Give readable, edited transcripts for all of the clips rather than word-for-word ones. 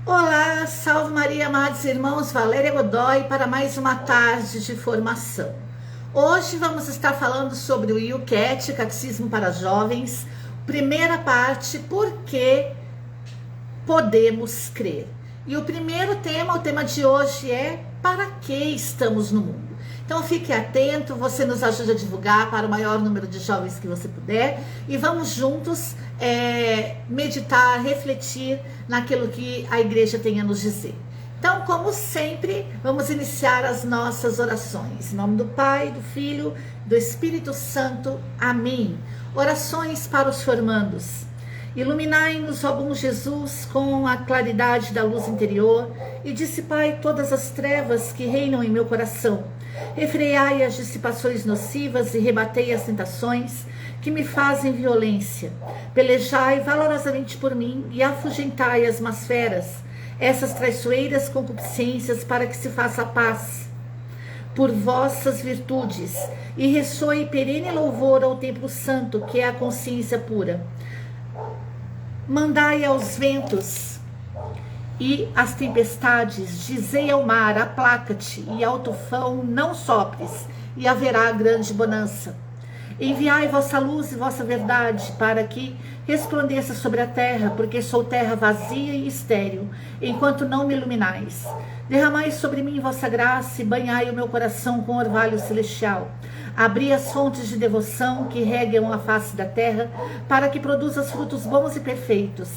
Olá, salve Maria, amados irmãos, Valéria Godoy para mais uma tarde de formação. Hoje vamos estar falando sobre o IUCAT, Catecismo para Jovens, primeira parte, por que podemos crer. E o primeiro tema, o tema de hoje é para que estamos no mundo. Então fique atento, você nos ajuda a divulgar para o maior número de jovens que você puder e vamos juntos meditar, refletir naquilo que a igreja tem a nos dizer. Então, como sempre, vamos iniciar as nossas orações. Em nome do Pai, do Filho, do Espírito Santo. Amém. Orações para os formandos. Iluminai-nos, ó bom Jesus, com a claridade da luz interior e dissipai todas as trevas que reinam em meu coração. Refreai as dissipações nocivas e rebatei as tentações que me fazem violência. Pelejai valorosamente por mim e afugentai as más feras, essas traiçoeiras concupiscências, para que se faça paz por vossas virtudes e ressoe perene louvor ao templo santo, que é a consciência pura. Mandai aos ventos e às tempestades, dizei ao mar, aplaca-te, e ao tufão, não sopres, e haverá grande bonança. Enviai vossa luz e vossa verdade, para que resplandeça sobre a terra, porque sou terra vazia e estéril, enquanto não me iluminais. Derramai sobre mim vossa graça e banhai o meu coração com orvalho celestial. Abri as fontes de devoção que regam a face da terra, para que produza frutos bons e perfeitos.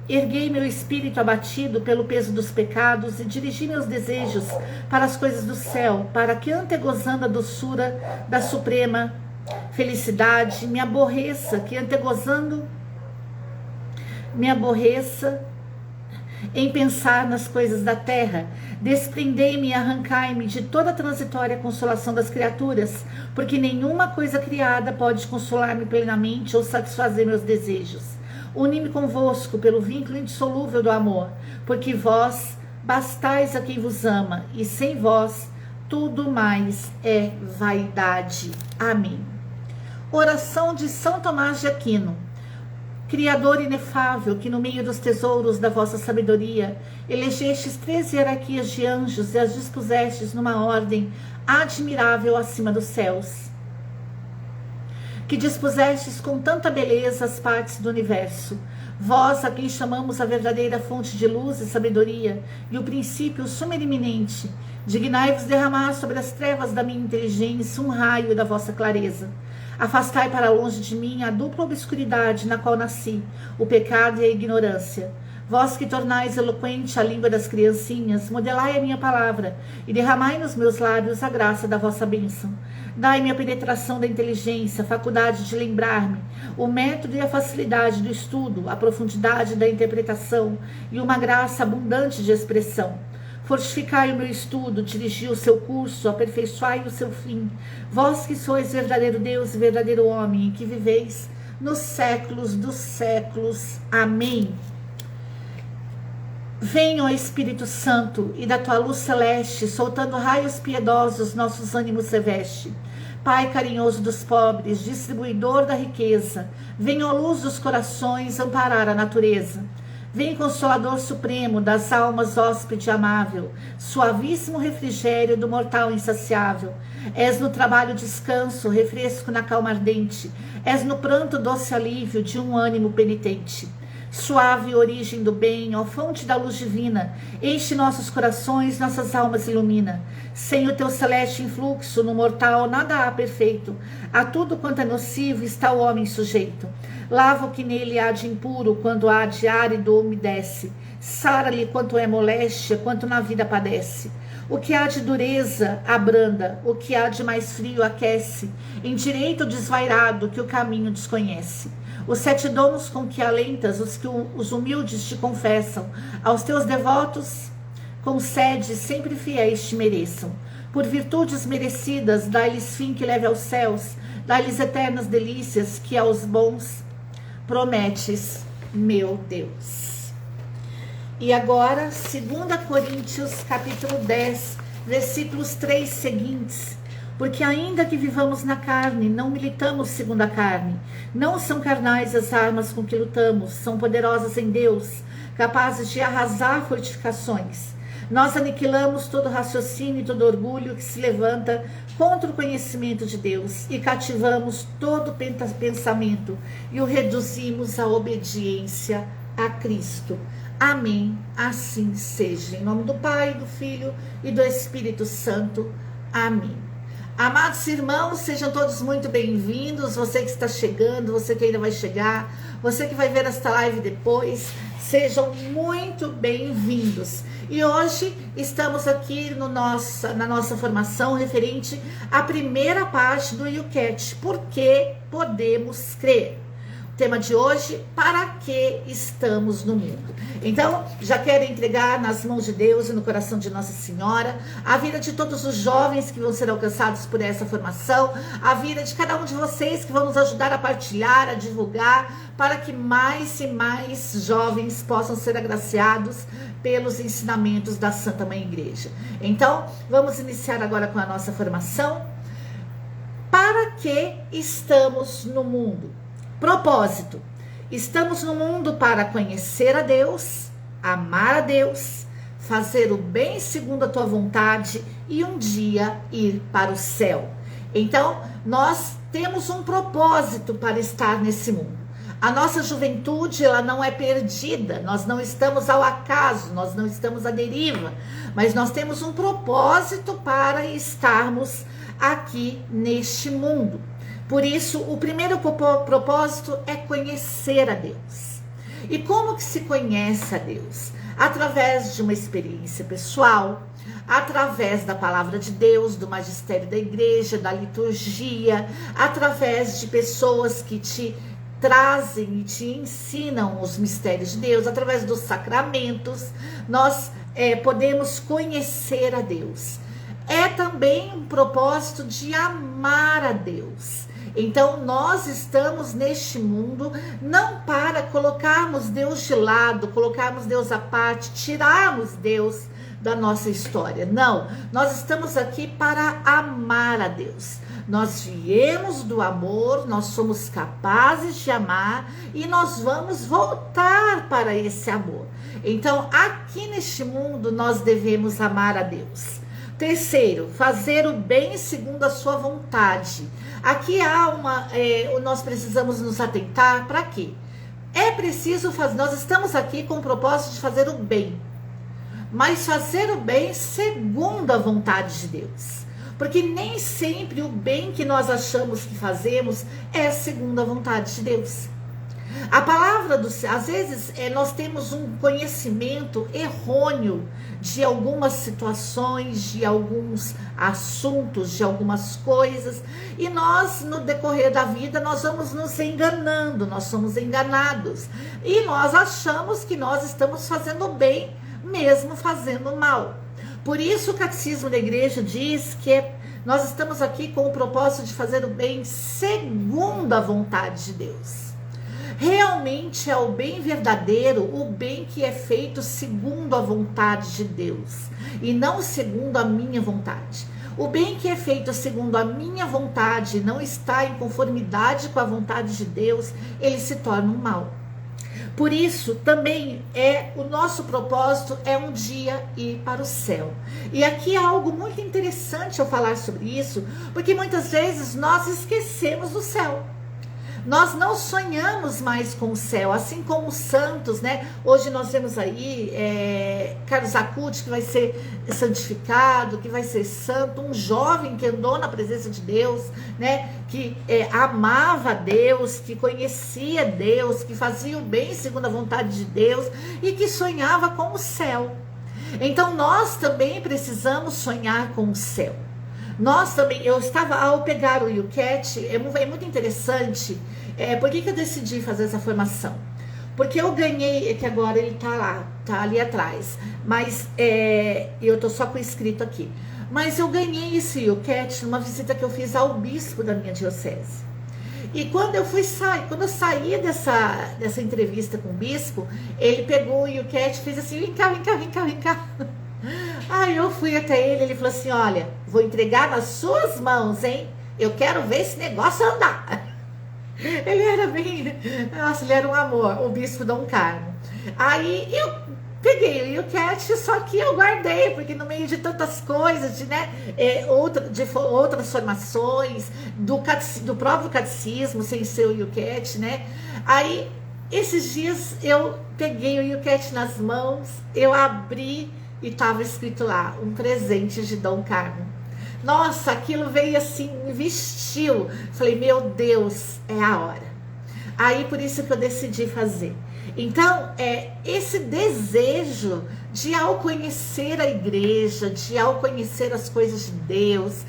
Erguei meu espírito abatido pelo peso dos pecados e dirigi meus desejos para as coisas do céu, para que, antegozando a doçura da suprema felicidade, me aborreça em pensar nas coisas da terra. Desprendei-me e arrancai-me de toda a transitória consolação das criaturas, porque nenhuma coisa criada pode consolar-me plenamente ou satisfazer meus desejos. Uni-me convosco pelo vínculo indissolúvel do amor, porque vós bastais a quem vos ama, e sem vós tudo mais é vaidade. Amém. Oração de São Tomás de Aquino. Criador inefável, que no meio dos tesouros da vossa sabedoria elegestes 13 hierarquias de anjos e as dispusestes numa ordem admirável acima dos céus, que dispusestes com tanta beleza as partes do universo, vós a quem chamamos a verdadeira fonte de luz e sabedoria e o princípio sumerminente, dignai-vos derramar sobre as trevas da minha inteligência um raio da vossa clareza. Afastai para longe de mim a dupla obscuridade na qual nasci, o pecado e a ignorância. Vós que tornais eloquente a língua das criancinhas, modelai a minha palavra e derramai nos meus lábios a graça da vossa bênção. Dai-me a penetração da inteligência, a faculdade de lembrar-me, o método e a facilidade do estudo, a profundidade da interpretação e uma graça abundante de expressão. Fortificai o meu estudo, dirigi o seu curso, aperfeiçoai o seu fim. Vós que sois verdadeiro Deus e verdadeiro homem, e que viveis nos séculos dos séculos. Amém. Venha, ó Espírito Santo, e da tua luz celeste, soltando raios piedosos, nossos ânimos reveste. Pai carinhoso dos pobres, distribuidor da riqueza, venha, ó luz dos corações, amparar a natureza. Vem, Consolador Supremo das almas, hóspede amável, suavíssimo refrigério do mortal insaciável. És no trabalho descanso, refresco na calma ardente, és no pranto doce alívio de um ânimo penitente. Suave origem do bem, ó fonte da luz divina, enche nossos corações, nossas almas ilumina. Sem o teu celeste influxo, no mortal nada há perfeito, a tudo quanto é nocivo está o homem sujeito. Lava o que nele há de impuro, quando há de árido umedece. Sara-lhe quanto é moléstia, quanto na vida padece. O que há de dureza abranda, o que há de mais frio aquece. Endireita o desvairado que o caminho desconhece. Os 7 dons com que alentas os que os humildes te confessam, aos teus devotos concede sempre fiéis te mereçam. Por virtudes merecidas, dá-lhes fim que leve aos céus, dá-lhes eternas delícias que aos bons prometes, meu Deus. E agora, 2 Coríntios, capítulo 10, versículos 3 seguintes. Porque ainda que vivamos na carne, não militamos segundo a carne. Não são carnais as armas com que lutamos, são poderosas em Deus, capazes de arrasar fortificações. Nós aniquilamos todo raciocínio e todo orgulho que se levanta contra o conhecimento de Deus e cativamos todo pensamento e o reduzimos à obediência a Cristo. Amém. Assim seja. Em nome do Pai, do Filho e do Espírito Santo. Amém. Amados irmãos, sejam todos muito bem-vindos. Você que está chegando, você que ainda vai chegar, você que vai ver esta live depois, sejam muito bem-vindos. E hoje estamos aqui na nossa formação referente à primeira parte do YouCat, Por que podemos crer? O tema de hoje, para que estamos no mundo? Então, já quero entregar nas mãos de Deus e no coração de Nossa Senhora a vida de todos os jovens que vão ser alcançados por essa formação, a vida de cada um de vocês que vão nos ajudar a partilhar, a divulgar, para que mais e mais jovens possam ser agraciados pelos ensinamentos da Santa Mãe Igreja. Então, vamos iniciar agora com a nossa formação. Para que estamos no mundo? Propósito: estamos no mundo para conhecer a Deus, amar a Deus, fazer o bem segundo a tua vontade e um dia ir para o céu. Então, nós temos um propósito para estar nesse mundo. A nossa juventude, ela não é perdida, nós não estamos ao acaso, nós não estamos à deriva, mas nós temos um propósito para estarmos aqui neste mundo. Por isso, o primeiro propósito é conhecer a Deus. E como que se conhece a Deus? Através de uma experiência pessoal, através da palavra de Deus, do magistério da igreja, da liturgia, através de pessoas que te trazem e te ensinam os mistérios de Deus, através dos sacramentos, nós podemos conhecer a Deus. É também um propósito de amar a Deus. Então, nós estamos neste mundo não para colocarmos Deus de lado, colocarmos Deus à parte, tirarmos Deus da nossa história. Não, nós estamos aqui para amar a Deus. Nós viemos do amor, nós somos capazes de amar e nós vamos voltar para esse amor. Então, aqui neste mundo, nós devemos amar a Deus. Terceiro, fazer o bem segundo a sua vontade. Aqui nós precisamos nos atentar para quê? É preciso fazer, nós estamos aqui com o propósito de fazer o bem, mas fazer o bem segundo a vontade de Deus. Porque nem sempre o bem que nós achamos que fazemos é segundo a vontade de Deus. A palavra do Senhor, às vezes nós temos um conhecimento errôneo de algumas situações, de alguns assuntos, de algumas coisas, e nós no decorrer da vida nós vamos nos enganando, nós somos enganados, e nós achamos que nós estamos fazendo bem, mesmo fazendo mal. Por isso o Catecismo da Igreja diz que nós estamos aqui com o propósito de fazer o bem segundo a vontade de Deus. Realmente é o bem verdadeiro, o bem que é feito segundo a vontade de Deus e não segundo a minha vontade. O bem que é feito segundo a minha vontade não está em conformidade com a vontade de Deus, ele se torna um mal. Por isso, também o nosso propósito é um dia ir para o céu. E aqui há algo muito interessante eu falar sobre isso, porque muitas vezes nós esquecemos do céu. Nós não sonhamos mais com o céu, assim como os santos, né? Hoje nós vemos aí Carlos Acuti, que vai ser santificado, que vai ser santo, um jovem que andou na presença de Deus, né? Que amava a Deus, que conhecia Deus, que fazia o bem segundo a vontade de Deus e que sonhava com o céu. Então nós também precisamos sonhar com o céu. Nós também, eu estava ao pegar o YouCat, é muito interessante. Por que eu decidi fazer essa formação? Porque eu ganhei, que agora ele tá ali atrás, mas eu tô só com o escrito aqui. Mas eu ganhei esse YouCat numa visita que eu fiz ao bispo da minha diocese. E quando eu saí dessa entrevista com o bispo, ele pegou o YouCat e fez assim, vem cá. Aí eu fui até ele falou assim, olha, vou entregar nas suas mãos, hein? Eu quero ver esse negócio andar. Ele era bem... Nossa, ele era um amor, o bispo Dom Carmo. Aí eu peguei o YouCat, só que eu guardei, porque no meio de tantas coisas, outras formações, do próprio catecismo, sem ser o YouCat, né? Aí, esses dias, eu peguei o YouCat nas mãos, eu abri e estava escrito lá, um presente de Dom Carmo. Nossa, aquilo veio assim, me vestiu. Falei, meu Deus, é a hora. Aí, por isso que eu decidi fazer. Então, esse desejo de, ao conhecer a igreja, de, ao conhecer as coisas de Deus,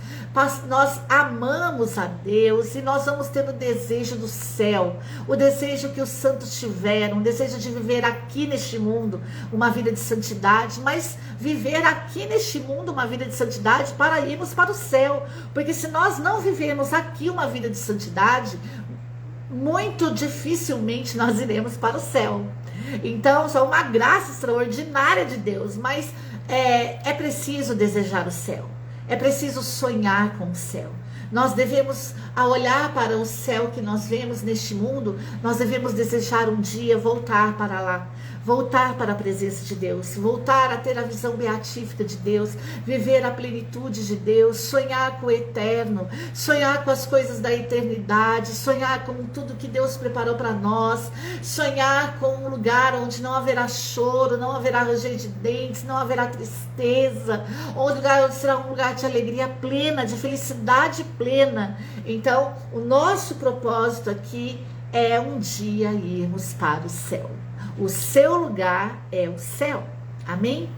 nós amamos a Deus e nós vamos ter o desejo do céu, o desejo que os santos tiveram, o desejo de viver aqui neste mundo uma vida de santidade, mas viver aqui neste mundo uma vida de santidade para irmos para o céu, porque se nós não vivermos aqui uma vida de santidade, muito dificilmente nós iremos para o céu. Então, só uma graça extraordinária de Deus, mas é preciso desejar o céu, é preciso sonhar com o céu. Nós devemos, ao olhar para o céu que nós vemos neste mundo, nós devemos desejar um dia voltar para lá, voltar para a presença de Deus, voltar a ter a visão beatífica de Deus, viver a plenitude de Deus, sonhar com o eterno, sonhar com as coisas da eternidade, sonhar com tudo que Deus preparou para nós, sonhar com um lugar onde não haverá choro, não haverá ranger de dentes, não haverá tristeza, onde será um lugar de alegria plena, de felicidade plena. Então, o nosso propósito aqui é um dia irmos para o céu. O seu lugar é o céu. Amém?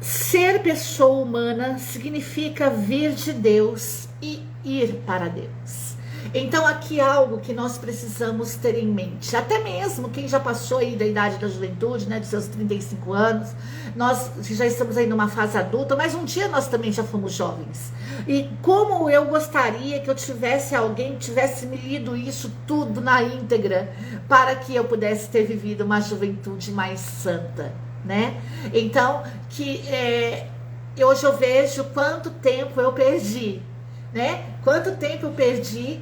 Ser pessoa humana significa vir de Deus e ir para Deus. Então aqui é algo que nós precisamos ter em mente. Até mesmo quem já passou aí da idade da juventude, né, de seus 35 anos, nós já estamos aí numa fase adulta, mas um dia nós também já fomos jovens. E como eu gostaria que eu tivesse alguém que tivesse me lido isso tudo na íntegra, para que eu pudesse ter vivido uma juventude mais santa, né? Então, hoje eu vejo quanto tempo eu perdi, né? Quanto tempo eu perdi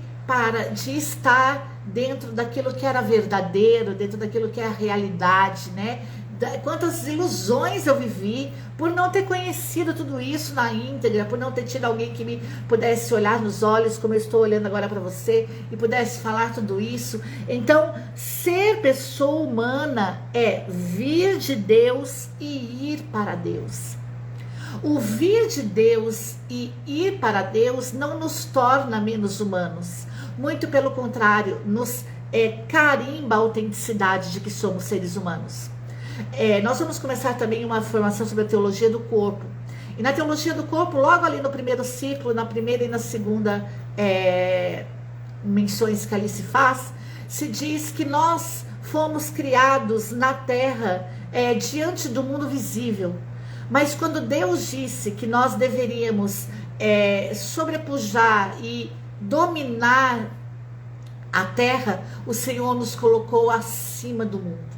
de estar dentro daquilo que era verdadeiro, dentro daquilo que é a realidade, né? Quantas ilusões eu vivi por não ter conhecido tudo isso na íntegra, por não ter tido alguém que me pudesse olhar nos olhos, como eu estou olhando agora para você, e pudesse falar tudo isso. Então, ser pessoa humana é vir de Deus e ir para Deus. O vir de Deus e ir para Deus não nos torna menos humanos. Muito pelo contrário, nos carimba a autenticidade de que somos seres humanos. Nós vamos começar também uma formação sobre a teologia do corpo. E na teologia do corpo, logo ali no primeiro ciclo, na primeira e na segunda menções que ali se faz, se diz que nós fomos criados na terra diante do mundo visível. Mas quando Deus disse que nós deveríamos sobrepujar e dominar a terra, o Senhor nos colocou acima do mundo.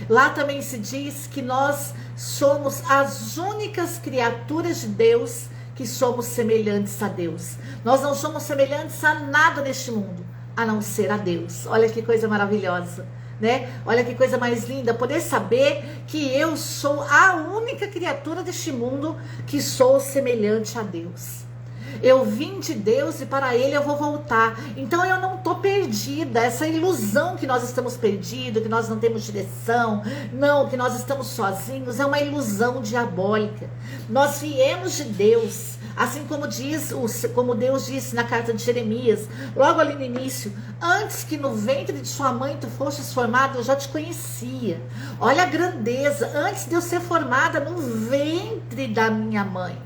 Lá também se diz que nós somos as únicas criaturas de Deus que somos semelhantes a Deus. Nós não somos semelhantes a nada neste mundo, a não ser a Deus. Olha que coisa maravilhosa, né? Olha que coisa mais linda, poder saber que eu sou a única criatura deste mundo que sou semelhante a Deus. Eu vim de Deus e para Ele eu vou voltar. Então eu não estou perdida. Essa ilusão que nós estamos perdidos, que nós não temos direção, não, que nós estamos sozinhos, é uma ilusão diabólica. Nós viemos de Deus, assim como Deus disse na carta de Jeremias, logo ali no início: antes que no ventre de sua mãe tu fosses formado, eu já te conhecia. Olha a grandeza, antes de eu ser formada no ventre da minha mãe.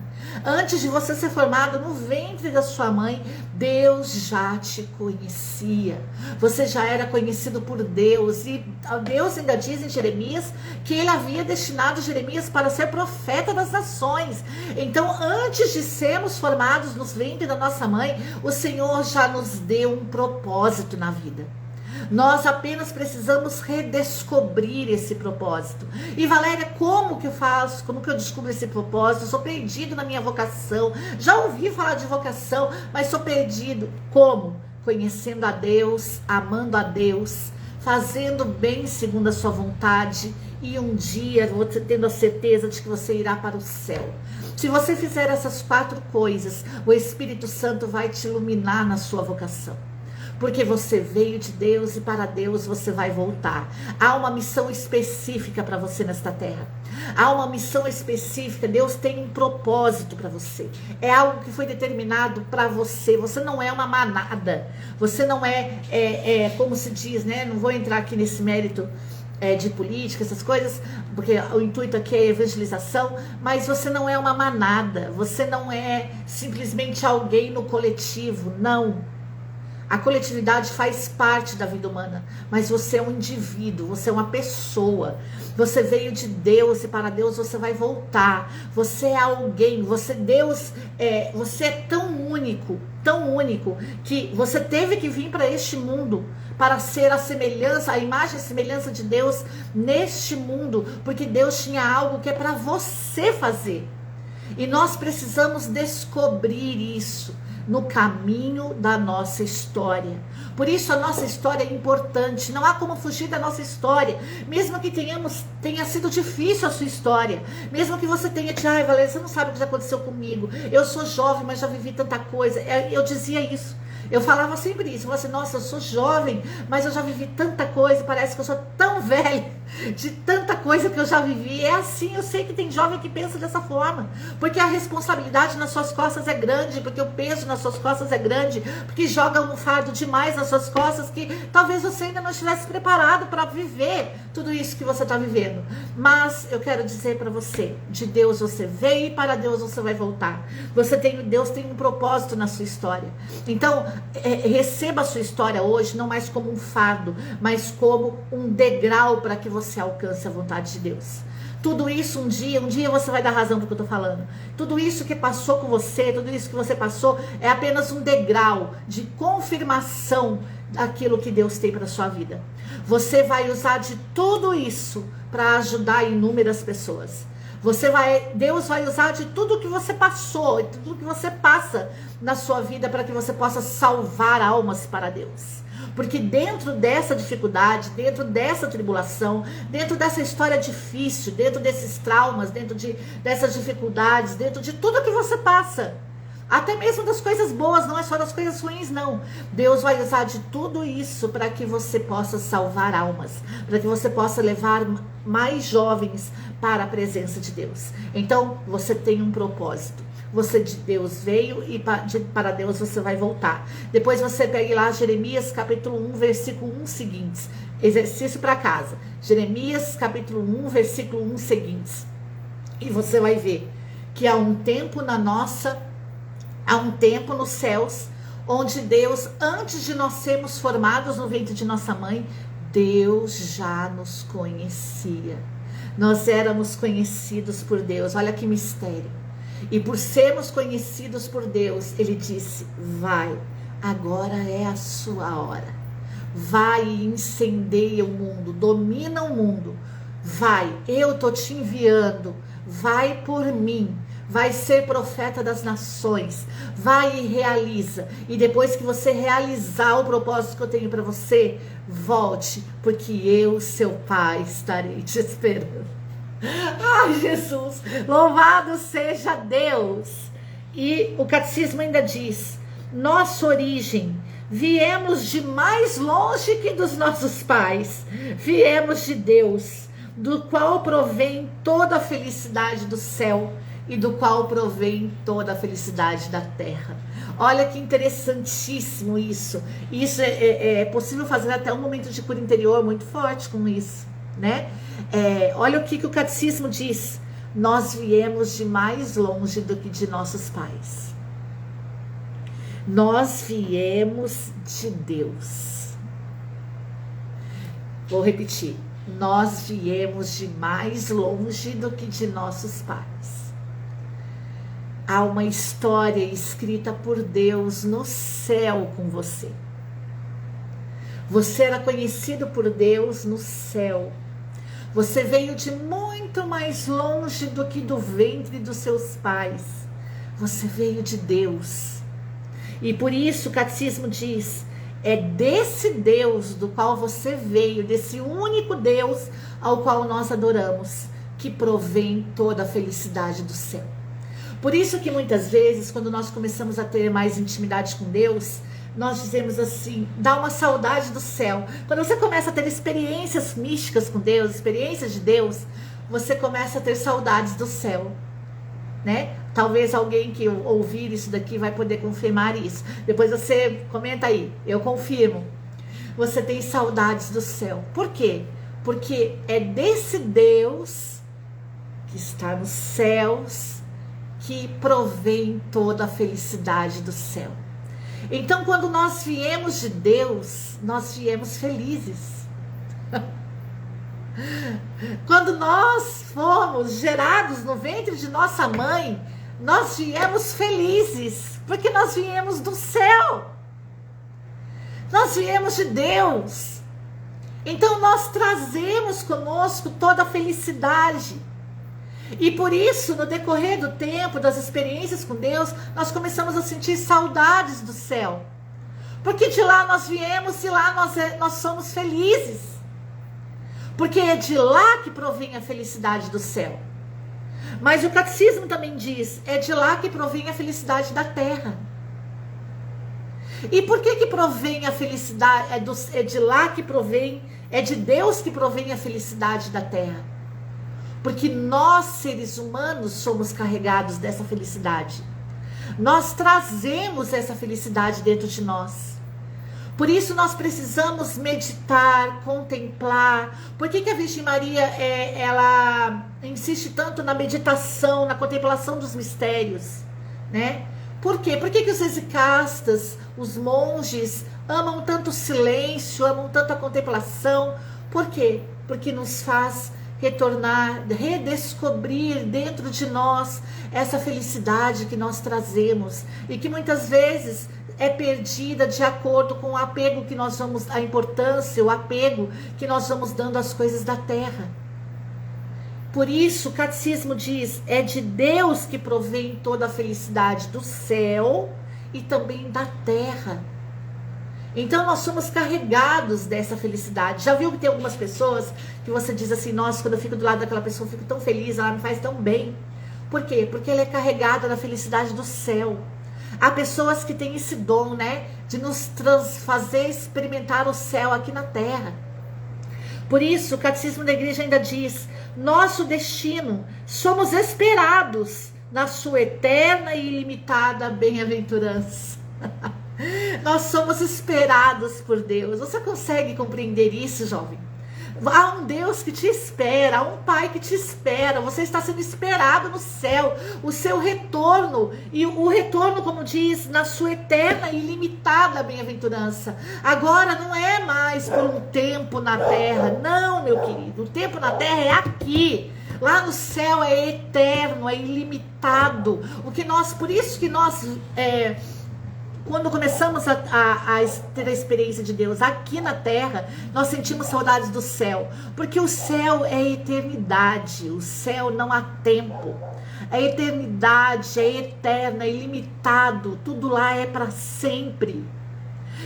Antes de você ser formado no ventre da sua mãe, Deus já te conhecia. Você já era conhecido por Deus. E Deus ainda diz em Jeremias que Ele havia destinado Jeremias para ser profeta das nações. Então, antes de sermos formados no ventre da nossa mãe, o Senhor já nos deu um propósito na vida. Nós apenas precisamos redescobrir esse propósito. E Valéria, como que eu faço? Como que eu descubro esse propósito? Eu sou perdido na minha vocação. Já ouvi falar de vocação, mas sou perdido. Como? Conhecendo a Deus, amando a Deus, fazendo bem segundo a sua vontade, e um dia você tendo a certeza de que você irá para o céu. Se você fizer essas 4 coisas, o Espírito Santo vai te iluminar na sua vocação. Porque você veio de Deus e para Deus você vai voltar. Há uma missão específica para você nesta terra. Há uma missão específica. Deus tem um propósito para você. É algo que foi determinado para você. Você não é uma manada. Você não é como se diz, né? Não vou entrar aqui nesse mérito de política, essas coisas, porque o intuito aqui é evangelização, mas você não é uma manada. Você não é simplesmente alguém no coletivo. Não. A coletividade faz parte da vida humana, mas você é um indivíduo, você é uma pessoa. Você veio de Deus e para Deus você vai voltar. Você é alguém, você é tão único que você teve que vir para este mundo para ser a imagem e semelhança de Deus neste mundo, porque Deus tinha algo que é para você fazer. E nós precisamos descobrir isso no caminho da nossa história. Por isso a nossa história é importante. Não há como fugir da nossa história. Mesmo que tenha sido difícil a sua história. Mesmo que você tenha dito, ai Valéria, você não sabe o que já aconteceu comigo. Eu sou jovem, mas já vivi tanta coisa. Eu dizia isso. Eu falava sempre isso. Eu falava assim, nossa, eu sou jovem, mas eu já vivi tanta coisa. Parece que eu sou tão velha de tanta coisa que eu já vivi. É assim, eu sei que tem jovem que pensa dessa forma. Porque a responsabilidade nas suas costas é grande, porque o peso nas suas costas é grande, porque joga um fardo demais nas suas costas que talvez você ainda não estivesse preparado para viver tudo isso que você está vivendo. Mas eu quero dizer para você, de Deus você veio e para Deus você vai voltar. Deus tem um propósito na sua história. Então, receba a sua história hoje não mais como um fardo, mas como um degrau para que você alcance a vontade de Deus. Tudo isso um dia você vai dar razão para o que eu estou falando. Tudo isso que passou com você, tudo isso que você passou é apenas um degrau de confirmação daquilo que Deus tem para a sua vida. Você vai usar de tudo isso para ajudar inúmeras pessoas. Deus vai usar de tudo que você passou, de tudo que você passa na sua vida para que você possa salvar almas para Deus. Porque dentro dessa dificuldade, dentro dessa tribulação, dentro dessa história difícil, dentro desses traumas, dessas dificuldades, dentro de tudo que você passa, até mesmo das coisas boas, não é só das coisas ruins, não. Deus vai usar de tudo isso para que você possa salvar almas, para que você possa levar mais jovens para a presença de Deus. Então, você tem um propósito. Você de Deus veio e para Deus você vai voltar. Depois você pegue lá Jeremias capítulo 1, versículo 1 seguintes. Exercício para casa. Jeremias capítulo 1, versículo 1 seguintes. E você vai ver que há um tempo nos céus, onde Deus, antes de nós sermos formados no ventre de nossa mãe, Deus já nos conhecia. Nós éramos conhecidos por Deus. Olha que mistério. E por sermos conhecidos por Deus, Ele disse, vai, agora é a sua hora. Vai e incendeia o mundo, domina o mundo. Vai, eu estou te enviando, vai por mim. Vai ser profeta das nações, vai e realiza. E depois que você realizar o propósito que eu tenho para você, volte, porque eu, seu pai, estarei te esperando. Ai, Jesus, louvado seja Deus. E o catecismo ainda diz, nossa origem, viemos de mais longe que dos nossos pais, viemos de Deus, do qual provém toda a felicidade do céu e do qual provém toda a felicidade da terra. Olha que interessantíssimo isso. Isso é possível fazer até um momento de cura interior muito forte com isso, né? Olha o que o catecismo diz. Nós viemos de mais longe do que de nossos pais. Nós viemos de Deus. Vou repetir. Nós viemos de mais longe do que de nossos pais. Há uma história escrita por Deus no céu com você. Você era conhecido por Deus no céu. Você veio de muito mais longe do que do ventre dos seus pais. Você veio de Deus. E por isso o catecismo diz: é desse Deus do qual você veio, desse único Deus ao qual nós adoramos, que provém toda a felicidade do céu. Por isso que muitas vezes, quando nós começamos a ter mais intimidade com Deus, nós dizemos assim, dá uma saudade do céu. Quando você começa a ter experiências místicas com Deus, experiências de Deus, você começa a ter saudades do céu, né? Talvez alguém que ouvir isso daqui vai poder confirmar isso. Depois você comenta aí, eu confirmo. Você tem saudades do céu. Por quê? Porque é desse Deus que está nos céus que provém toda a felicidade do céu. Então, quando nós viemos de Deus, nós viemos felizes. Quando nós fomos gerados no ventre de nossa mãe, nós viemos felizes, porque nós viemos do céu. Nós viemos de Deus. Então, nós trazemos conosco toda a felicidade. E por isso, no decorrer do tempo, das experiências com Deus, nós começamos a sentir saudades do céu. Porque de lá nós viemos e lá nós somos felizes. Porque é de lá que provém a felicidade do céu. Mas o catecismo também diz, é de lá que provém a felicidade da terra. E por que provém a felicidade, é de lá que provém, é de Deus que provém a felicidade da terra? Porque nós, seres humanos, somos carregados dessa felicidade. Nós trazemos essa felicidade dentro de nós. Por isso nós precisamos meditar, contemplar. Por que a Virgem Maria, ela insiste tanto na meditação, na contemplação dos mistérios, né? Por quê? Por que os exicastas, os monges, amam tanto o silêncio, amam tanto a contemplação? Por quê? Porque nos faz retornar, redescobrir dentro de nós essa felicidade que nós trazemos e que muitas vezes é perdida de acordo com o apego que nós vamos, a importância, o apego que nós vamos dando às coisas da terra. Por isso o catecismo diz, é de Deus que provém toda a felicidade do céu e também da terra. Então nós somos carregados dessa felicidade. Já viu que tem algumas pessoas que você diz assim, nossa, quando eu fico do lado daquela pessoa eu fico tão feliz, ela me faz tão bem. Por quê? Porque ela é carregada da felicidade do céu. Há pessoas que têm esse dom, né, de nos fazer experimentar o céu aqui na terra. Por isso o catecismo da igreja ainda diz, nosso destino, somos esperados na sua eterna e ilimitada bem-aventurança. Nós somos esperados por Deus. Você consegue compreender isso, jovem? Há um Deus que te espera, há um Pai que te espera. Você está sendo esperado no céu. O seu retorno, e o retorno, como diz, na sua eterna e ilimitada bem-aventurança. Agora não é mais por um tempo na terra. Não, meu querido. O tempo na terra é aqui. Lá no céu é eterno, é ilimitado. Por isso que nós... quando começamos a ter a experiência de Deus aqui na terra, nós sentimos saudades do céu. Porque o céu é eternidade, o céu não há tempo. A eternidade é eterna, é ilimitado, tudo lá é para sempre.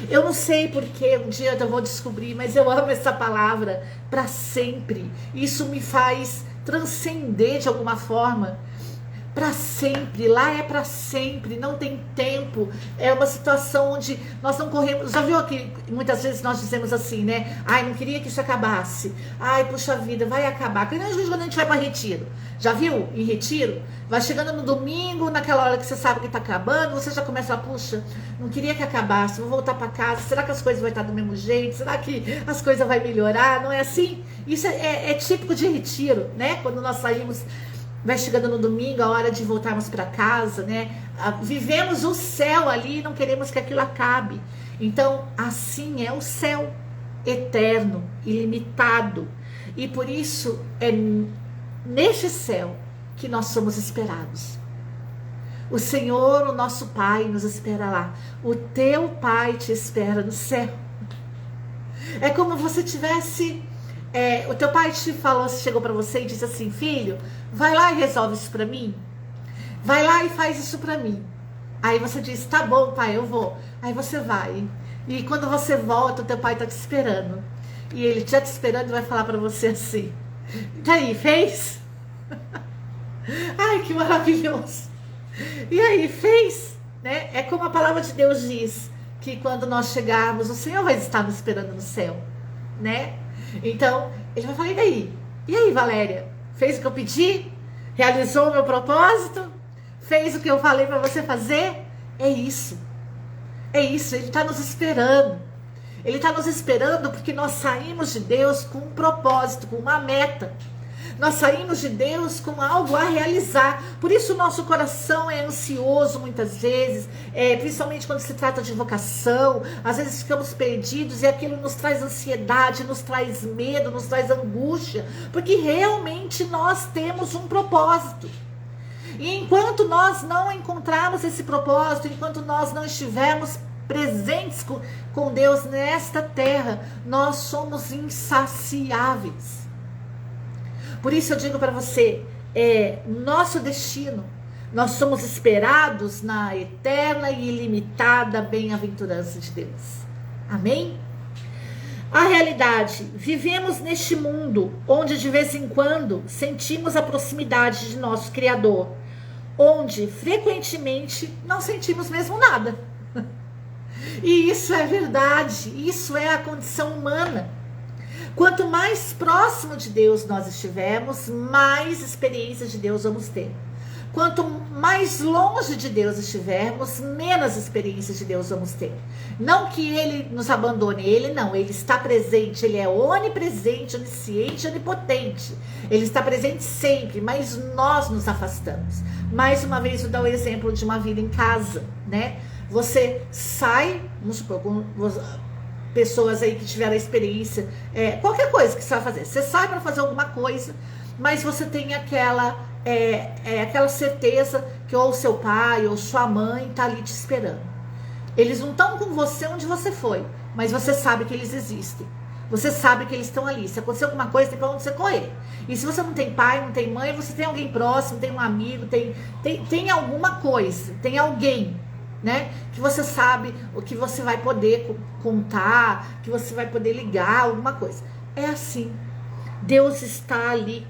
Eu não sei porque, um dia eu vou descobrir, mas eu amo essa palavra, para sempre. Isso me faz transcender de alguma forma. Para sempre, lá é para sempre, não tem tempo. É uma situação onde nós não corremos. Já viu que muitas vezes nós dizemos assim, né? Ai, não queria que isso acabasse. Ai, puxa vida, vai acabar. Que nem quando a gente vai para retiro. Já viu? Em retiro, vai chegando no domingo, naquela hora que você sabe que está acabando, você já começa a, puxa, não queria que acabasse, vou voltar para casa. Será que as coisas vão estar do mesmo jeito? Será que as coisas vão melhorar? Não é assim? Isso é típico de retiro, né? Quando nós saímos. Vai chegando no domingo, a hora de voltarmos para casa, né? Vivemos o céu ali, não queremos que aquilo acabe. Então, assim é o céu, eterno, ilimitado. E por isso, é neste céu que nós somos esperados. O Senhor, o nosso Pai, nos espera lá. O teu Pai te espera no céu. É como você tivesse... o teu pai te falou, chegou para você e disse assim: filho, vai lá e resolve isso para mim. Vai lá e faz isso para mim. Aí você diz: tá bom, pai, eu vou. Aí você vai. E quando você volta, o teu pai tá te esperando. E ele já te esperando e vai falar para você assim: e aí, fez? Ai, que maravilhoso. E aí, fez? Né? É como a palavra de Deus diz, que quando nós chegarmos, o Senhor vai estar nos esperando no céu, né? Então, ele vai falar: e aí? E aí, Valéria? Fez o que eu pedi? Realizou o meu propósito? Fez o que eu falei para você fazer? É isso. É isso, ele está nos esperando. Ele está nos esperando porque nós saímos de Deus com um propósito, com uma meta. Nós saímos de Deus com algo a realizar. Por isso o nosso coração é ansioso muitas vezes, principalmente quando se trata de vocação. Às vezes ficamos perdidos e aquilo nos traz ansiedade, nos traz medo, nos traz angústia, porque realmente nós temos um propósito. E enquanto nós não encontrarmos esse propósito, enquanto nós não estivermos presentes com Deus nesta terra, nós somos insaciáveis. Por isso eu digo para você, nosso destino, nós somos esperados na eterna e ilimitada bem-aventurança de Deus. Amém? A realidade, vivemos neste mundo onde de vez em quando sentimos a proximidade de nosso Criador, onde frequentemente não sentimos mesmo nada. E isso é verdade, isso é a condição humana. Quanto mais próximo de Deus nós estivermos, mais experiências de Deus vamos ter. Quanto mais longe de Deus estivermos, menos experiências de Deus vamos ter. Não que Ele nos abandone, Ele não, Ele está presente, Ele é onipresente, onisciente, onipotente. Ele está presente sempre, mas nós nos afastamos. Mais uma vez, vou dar o exemplo de uma vida em casa, né? Você sai, vamos supor, pessoas aí que tiveram a experiência, qualquer coisa que você vai fazer, você sai para fazer alguma coisa, mas você tem aquela certeza que ou seu pai ou sua mãe está ali te esperando. Eles não estão com você onde você foi, mas você sabe que eles existem. Você sabe que eles estão ali. Se acontecer alguma coisa, tem para onde você correr. E se você não tem pai, não tem mãe, você tem alguém próximo, tem um amigo, tem alguma coisa, tem alguém, né? Que você sabe o que você vai poder contar, que você vai poder ligar, alguma coisa. É assim. Deus está ali.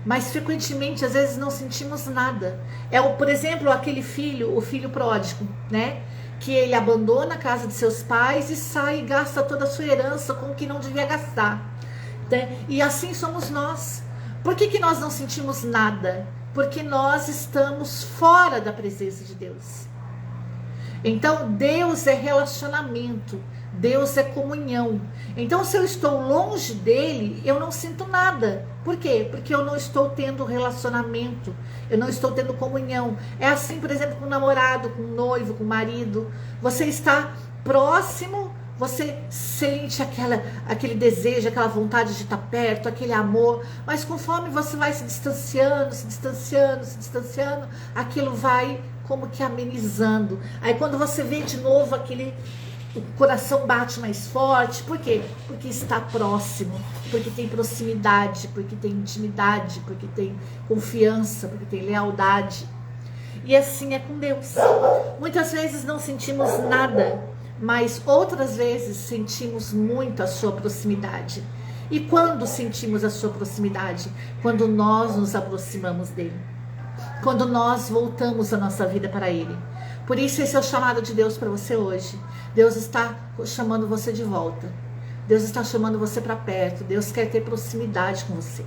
Mas frequentemente, às vezes, não sentimos nada. Por exemplo, aquele filho, o filho pródigo, né? Que ele abandona a casa de seus pais e sai e gasta toda a sua herança com o que não devia gastar. Né? E assim somos nós. Por que nós não sentimos nada? Porque nós estamos fora da presença de Deus. Então, Deus é relacionamento. Deus é comunhão. Então, se eu estou longe dele, eu não sinto nada. Por quê? Porque eu não estou tendo relacionamento. Eu não estou tendo comunhão. É assim, por exemplo, com o namorado, com o noivo, com o marido. Você está próximo, você sente aquele desejo, aquela vontade de estar perto, aquele amor. Mas conforme você vai se distanciando, aquilo vai como que amenizando. Aí quando você vê de novo o coração bate mais forte. Por quê? Porque está próximo, porque tem proximidade, porque tem intimidade, porque tem confiança, porque tem lealdade. E assim é com Deus. Muitas vezes não sentimos nada, mas outras vezes sentimos muito a sua proximidade. E quando sentimos a sua proximidade? Quando nós nos aproximamos dele. Quando nós voltamos a nossa vida para ele. Por isso esse é o chamado de Deus para você hoje. Deus está chamando você de volta. Deus está chamando você para perto. Deus quer ter proximidade com você.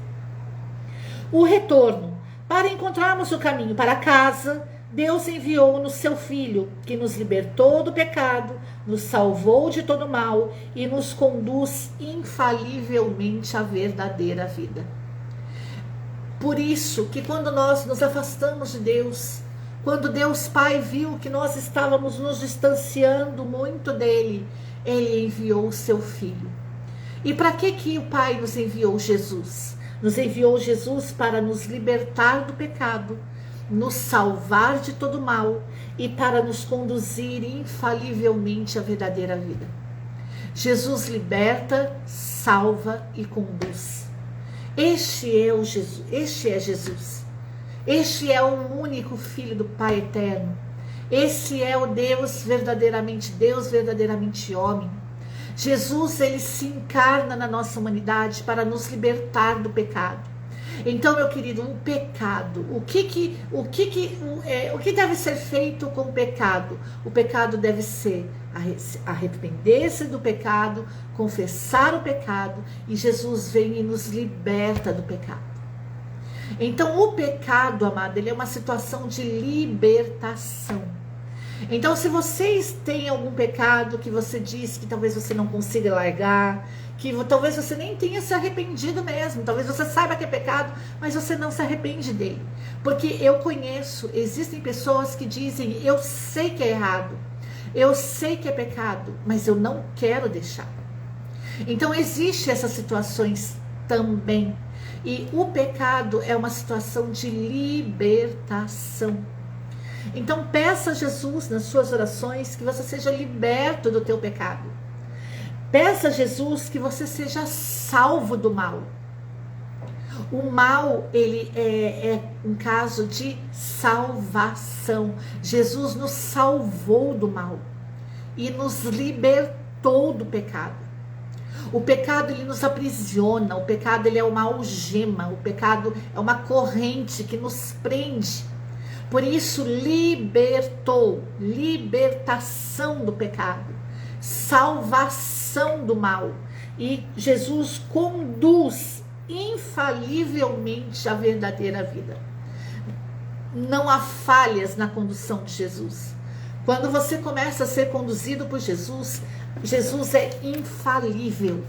O retorno. Para encontrarmos o caminho para casa, Deus enviou-nos seu Filho, que nos libertou do pecado, nos salvou de todo mal e nos conduz infalivelmente à verdadeira vida. Por isso que quando nós nos afastamos de Deus, quando Deus Pai viu que nós estávamos nos distanciando muito dele, ele enviou o seu Filho. E para que o Pai nos enviou Jesus? Nos enviou Jesus para nos libertar do pecado, nos salvar de todo mal e para nos conduzir infalivelmente à verdadeira vida. Jesus liberta, salva e conduz. Este é Jesus. Este é o único Filho do Pai eterno. Esse é o Deus, verdadeiramente homem. Jesus, ele se encarna na nossa humanidade para nos libertar do pecado. Então, meu querido, o pecado, o que deve ser feito com o pecado? O pecado deve ser arrepender-se do pecado, confessar o pecado, e Jesus vem e nos liberta do pecado. Então, o pecado, amado, ele é uma situação de libertação. Então, se vocês têm algum pecado que você diz que talvez você não consiga largar, que talvez você nem tenha se arrependido mesmo, talvez você saiba que é pecado, mas você não se arrepende dele. Porque eu conheço, existem pessoas que dizem, eu sei que é errado, eu sei que é pecado, mas eu não quero deixar. Então, existem essas situações também. E o pecado é uma situação de libertação. Então, peça a Jesus nas suas orações que você seja liberto do teu pecado. Peça a Jesus que você seja salvo do mal. O mal, ele é um caso de salvação. Jesus nos salvou do mal e nos libertou do pecado. O pecado, ele nos aprisiona, o pecado, ele é uma algema, o pecado é uma corrente que nos prende. Por isso, libertação do pecado, salvação do mal. E Jesus conduz infalivelmente a verdadeira vida. Não há falhas na condução de Jesus. Quando você começa a ser conduzido por Jesus, Jesus é infalível.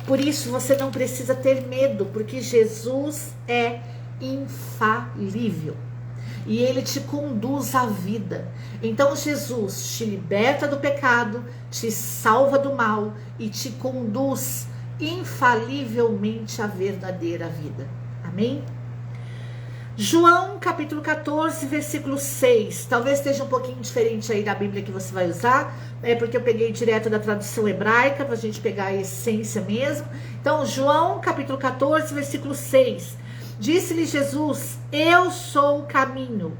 Por isso você não precisa ter medo, porque Jesus é infalível. E ele te conduz à vida. Então Jesus te liberta do pecado, te salva do mal e te conduz infalivelmente à verdadeira vida. Amém? João capítulo 14, versículo 6. Talvez esteja um pouquinho diferente aí da Bíblia que você vai usar. É porque eu peguei direto da tradução hebraica, para a gente pegar a essência mesmo. Então, João capítulo 14, versículo 6. Disse-lhe Jesus, eu sou o caminho,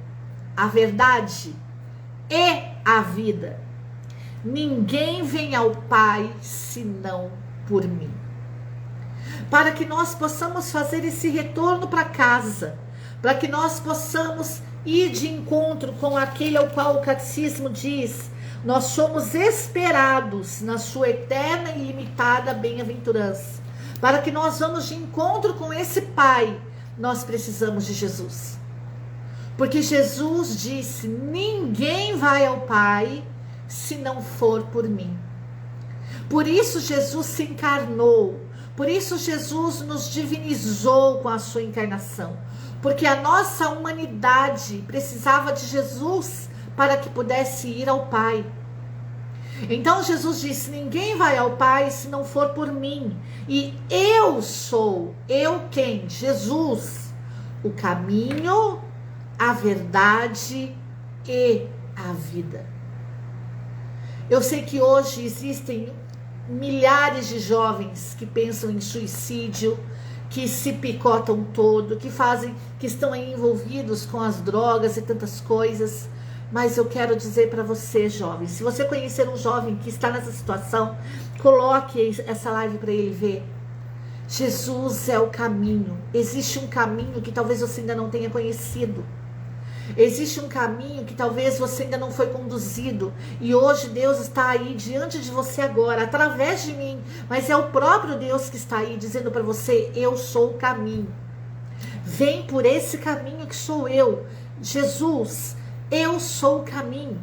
a verdade e a vida. Ninguém vem ao Pai senão por mim. Para que nós possamos fazer esse retorno para casa, para que nós possamos ir de encontro com aquele ao qual o catecismo diz, nós somos esperados na sua eterna e ilimitada bem-aventurança. Para que nós vamos de encontro com esse Pai, nós precisamos de Jesus. Porque Jesus disse, ninguém vai ao Pai se não for por mim. Por isso Jesus se encarnou. Por isso Jesus nos divinizou com a sua encarnação. Porque a nossa humanidade precisava de Jesus para que pudesse ir ao Pai. Então Jesus disse, ninguém vai ao Pai se não for por mim. E eu sou, eu quem? Jesus, o caminho, a verdade e a vida. Eu sei que hoje existem milhares de jovens que pensam em suicídio, que se picotam todo, que estão aí envolvidos com as drogas e tantas coisas. Mas eu quero dizer para você, jovem, se você conhecer um jovem que está nessa situação, coloque essa live para ele ver. Jesus é o caminho. Existe um caminho que talvez você ainda não tenha conhecido. Existe um caminho que talvez você ainda não foi conduzido. E hoje Deus está aí diante de você agora, através de mim. Mas é o próprio Deus que está aí dizendo para você, eu sou o caminho. Vem por esse caminho que sou eu. Jesus, eu sou o caminho.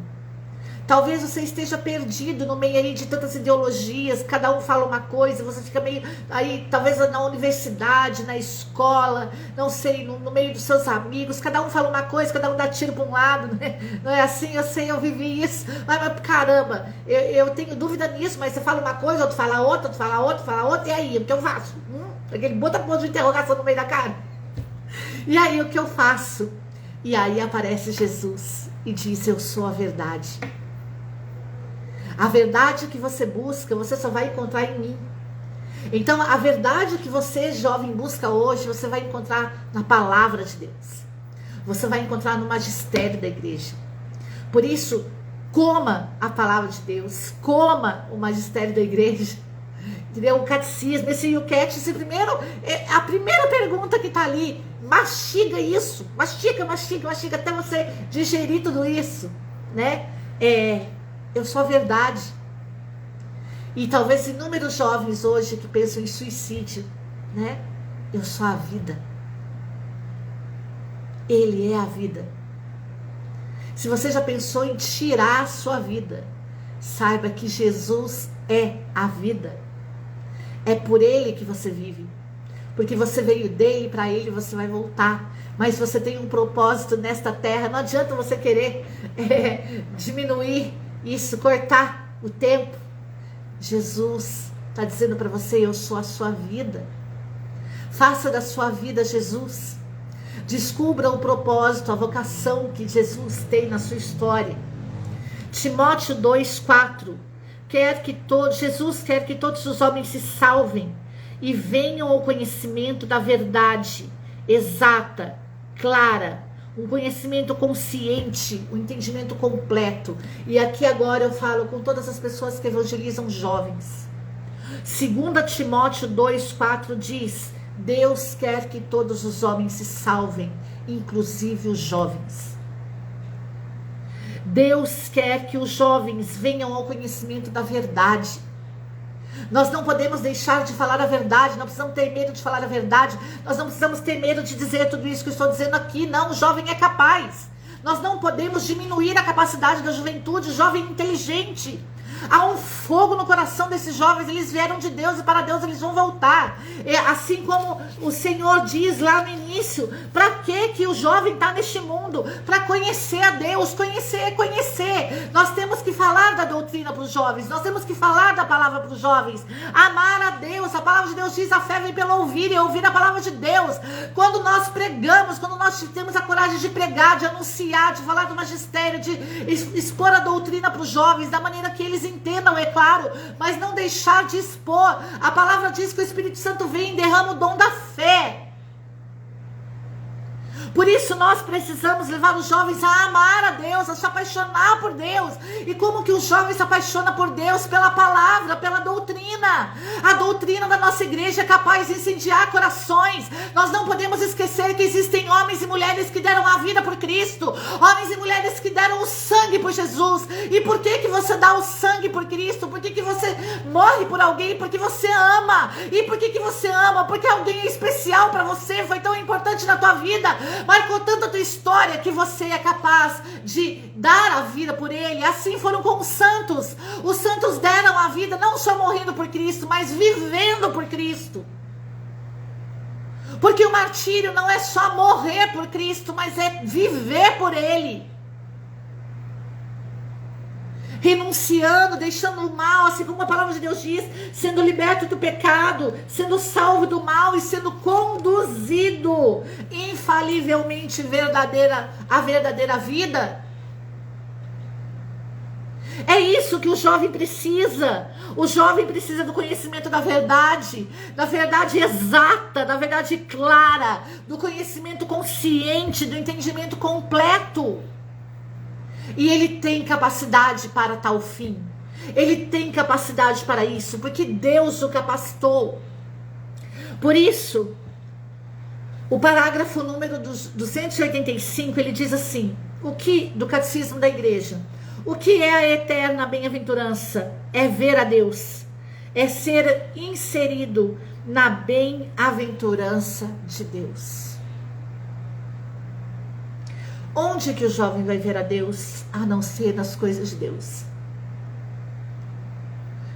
Talvez você esteja perdido no meio aí de tantas ideologias, cada um fala uma coisa, você fica meio aí, talvez na universidade, na escola, não sei, no meio dos seus amigos, cada um fala uma coisa, cada um dá tiro para um lado, né? Não é assim? Eu sei, eu vivi isso, mas caramba, eu tenho dúvida nisso, mas você fala uma coisa, outro fala outra, outro fala outra, fala outra, e aí, o que eu faço? Aquele bota ponto de interrogação no meio da cara. E aí, o que eu faço? E aí aparece Jesus e diz, eu sou a verdade. A verdade que você busca, você só vai encontrar em mim. Então, a verdade que você, jovem, busca hoje, você vai encontrar na palavra de Deus. Você vai encontrar no magistério da igreja. Por isso, coma a palavra de Deus, coma o magistério da igreja, entendeu? O catecismo, esse UCAT, a primeira pergunta que está ali, mastiga isso, mastiga, até você digerir tudo isso, né? Eu sou a verdade. E talvez inúmeros jovens hoje que pensam em suicídio, né? Eu sou a vida. Ele é a vida. Se você já pensou em tirar a sua vida, saiba que Jesus é a vida. É por Ele que você vive. Porque você veio dele, para Ele você vai voltar. Mas você tem um propósito nesta terra. Não adianta você querer diminuir isso, cortar o tempo. Jesus está dizendo para você, eu sou a sua vida. Faça da sua vida Jesus. Descubra o propósito, a vocação que Jesus tem na sua história. Timóteo 2,4. Jesus quer que todos os homens se salvem e venham ao conhecimento da verdade exata, clara, um conhecimento consciente, um entendimento completo. E aqui agora eu falo com todas as pessoas que evangelizam jovens. 2 Timóteo 2,4 diz: Deus quer que todos os homens se salvem, inclusive os jovens. Deus quer que os jovens venham ao conhecimento da verdade. Nós não podemos deixar de falar a verdade, não precisamos ter medo de falar a verdade, nós não precisamos ter medo de dizer tudo isso que eu estou dizendo aqui. Não, o jovem é capaz. Nós não podemos diminuir a capacidade da juventude, o jovem é inteligente. Há um fogo no coração desses jovens, eles vieram de Deus e para Deus eles vão voltar. Assim como o Senhor diz lá no início, para que o jovem está neste mundo? Para conhecer a Deus, conhecer. Nós temos que falar da doutrina para os jovens, nós temos que falar da palavra para os jovens, amar a Deus. A palavra de Deus diz, a fé vem pelo ouvir e ouvir a palavra de Deus. Quando nós pregamos, quando nós temos a coragem de pregar, de anunciar, de falar do magistério, de expor a doutrina para os jovens, da maneira que eles entendam, é claro, mas não deixar de expor. A palavra diz que o Espírito Santo vem e derrama o dom da fé. Por isso nós precisamos levar os jovens a amar a Deus, a se apaixonar por Deus. E como que o jovem se apaixona por Deus? Pela palavra, pela doutrina. A doutrina da nossa igreja é capaz de incendiar corações. Nós não podemos esquecer que existem homens e mulheres que deram a vida por Cristo, homens e mulheres que deram o sangue por Jesus. E por que você dá o sangue por Cristo? Por que você morre por alguém? Porque você ama. E por que você ama? Porque alguém é especial para você, foi tão importante na tua vida, marcou tanto a tua história que você é capaz de dar a vida por ele. Assim foram com os santos. Os santos deram a vida não só morrendo por Cristo, mas vivendo por Cristo. Porque o martírio não é só morrer por Cristo, mas é viver por ele. Renunciando, deixando o mal, assim como a palavra de Deus diz, sendo liberto do pecado, sendo salvo do mal e sendo conduzido infalivelmente a verdadeira vida. É isso que o jovem precisa. O jovem precisa do conhecimento da verdade exata, da verdade clara, do conhecimento consciente, do entendimento completo. E ele tem capacidade para tal fim. Ele tem capacidade para isso, porque Deus o capacitou. Por isso, o parágrafo número 285, ele diz assim, do Catecismo da Igreja: o que é a eterna bem-aventurança? É ver a Deus, é ser inserido na bem-aventurança de Deus. Onde que o jovem vai ver a Deus, a não ser nas coisas de Deus?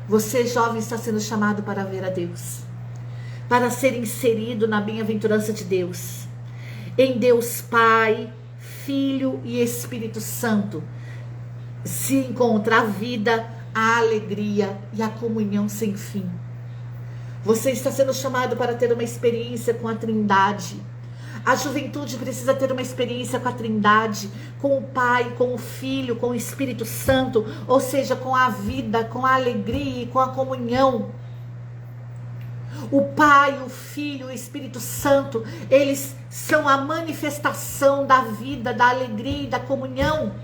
Você, jovem, está sendo chamado para ver a Deus, para ser inserido na bem-aventurança de Deus. Em Deus Pai, Filho e Espírito Santo se encontra a vida, a alegria e a comunhão sem fim. Você está sendo chamado para ter uma experiência com a Trindade. A juventude precisa ter uma experiência com a Trindade, com o Pai, com o Filho, com o Espírito Santo, ou seja, com a vida, com a alegria e com a comunhão. O Pai, o Filho, o Espírito Santo, eles são a manifestação da vida, da alegria e da comunhão.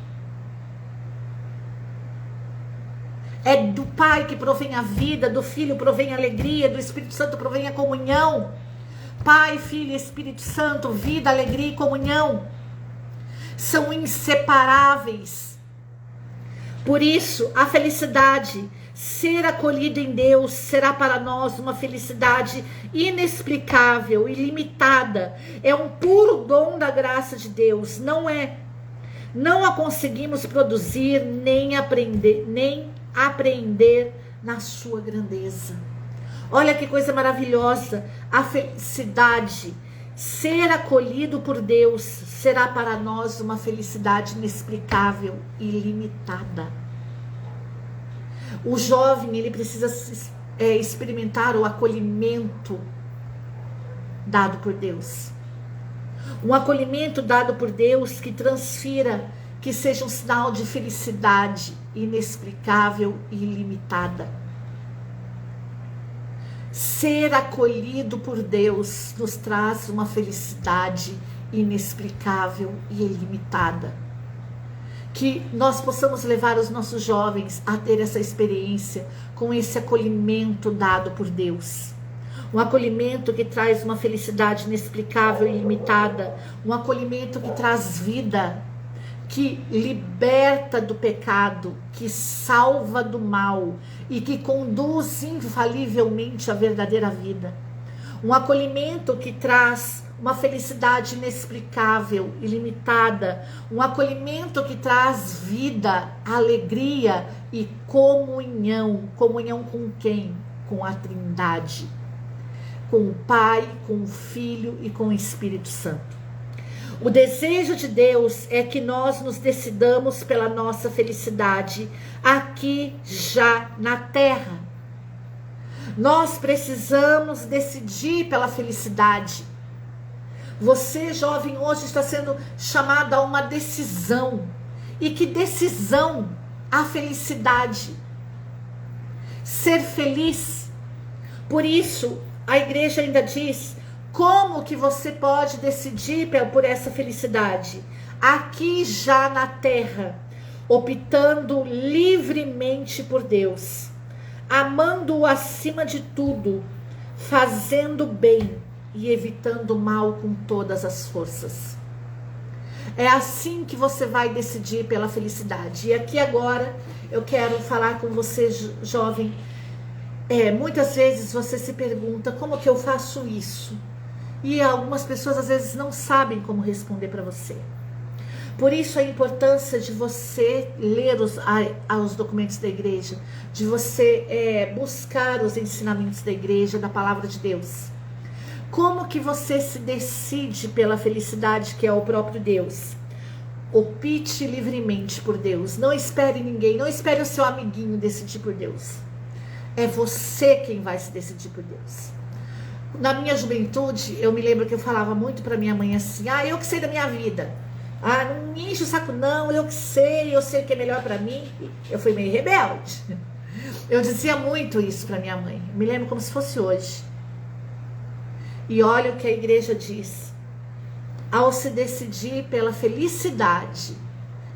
É do Pai que provém a vida, do Filho provém a alegria, do Espírito Santo provém a comunhão. Pai, Filho e Espírito Santo, vida, alegria e comunhão são inseparáveis. Por isso, a felicidade, ser acolhido em Deus, será para nós uma felicidade inexplicável, ilimitada. É um puro dom da graça de Deus. Não a conseguimos produzir, nem apreender na sua grandeza. Olha que coisa maravilhosa. A felicidade, ser acolhido por Deus, será para nós uma felicidade inexplicável e ilimitada. O jovem, ele precisa experimentar o acolhimento dado por Deus. Um acolhimento dado por Deus que transfira, que seja um sinal de felicidade inexplicável e ilimitada. Ser acolhido por Deus nos traz uma felicidade inexplicável e ilimitada. Que nós possamos levar os nossos jovens a ter essa experiência com esse acolhimento dado por Deus. Um acolhimento que traz uma felicidade inexplicável e ilimitada. Um acolhimento que traz vida, que liberta do pecado, que salva do mal e que conduz infalivelmente à verdadeira vida. Um acolhimento que traz uma felicidade inexplicável, ilimitada, um acolhimento que traz vida, alegria e comunhão. Comunhão com quem? Com a Trindade, com o Pai, com o Filho e com o Espírito Santo. O desejo de Deus é que nós nos decidamos pela nossa felicidade aqui já na terra. Nós precisamos decidir pela felicidade. Você, jovem, hoje está sendo chamado a uma decisão. E que decisão? A felicidade. Ser feliz. Por isso, a igreja ainda diz: como que você pode decidir por essa felicidade? Aqui já na terra, optando livremente por Deus, amando-o acima de tudo, fazendo bem e evitando o mal com todas as forças. É assim que você vai decidir pela felicidade. E aqui agora eu quero falar com você, jovem. Muitas vezes você se pergunta: como que eu faço isso? E algumas pessoas às vezes não sabem como responder para você. Por isso a importância de você ler os documentos da igreja, de você buscar os ensinamentos da igreja, da palavra de Deus. Como que você se decide pela felicidade que é o próprio Deus? Opte livremente por Deus. Não espere ninguém, não espere o seu amiguinho decidir por Deus. É você quem vai se decidir por Deus. Na minha juventude, eu me lembro que eu falava muito para minha mãe assim: eu que sei da minha vida. Não me enche o saco não, eu sei o que é melhor para mim. Eu fui meio rebelde. Eu dizia muito isso para minha mãe. Me lembro como se fosse hoje. E olha o que a igreja diz: ao se decidir pela felicidade,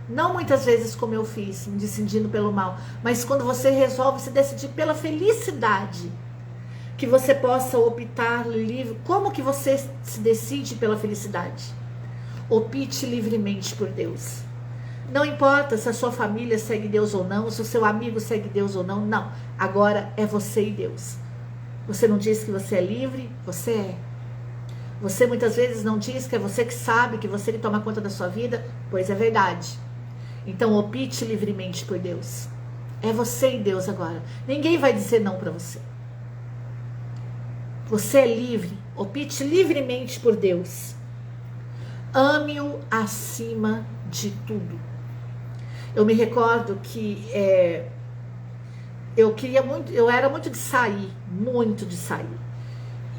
não muitas vezes como eu fiz, me decidindo pelo mal, mas quando você resolve se decidir pela felicidade, que você possa optar livre. Como que você se decide pela felicidade? Opte livremente por Deus. Não importa se a sua família segue Deus ou não, se o seu amigo segue Deus ou não, não. Agora é você e Deus. Você não diz que você é livre? Você é. Você muitas vezes não diz que é você que sabe, que você que toma conta da sua vida? Pois é verdade. Então opte livremente por Deus. É você e Deus agora. Ninguém vai dizer não para você. Você é livre. Opte livremente por Deus. Ame-o acima de tudo. Eu me recordo que eu era muito de sair,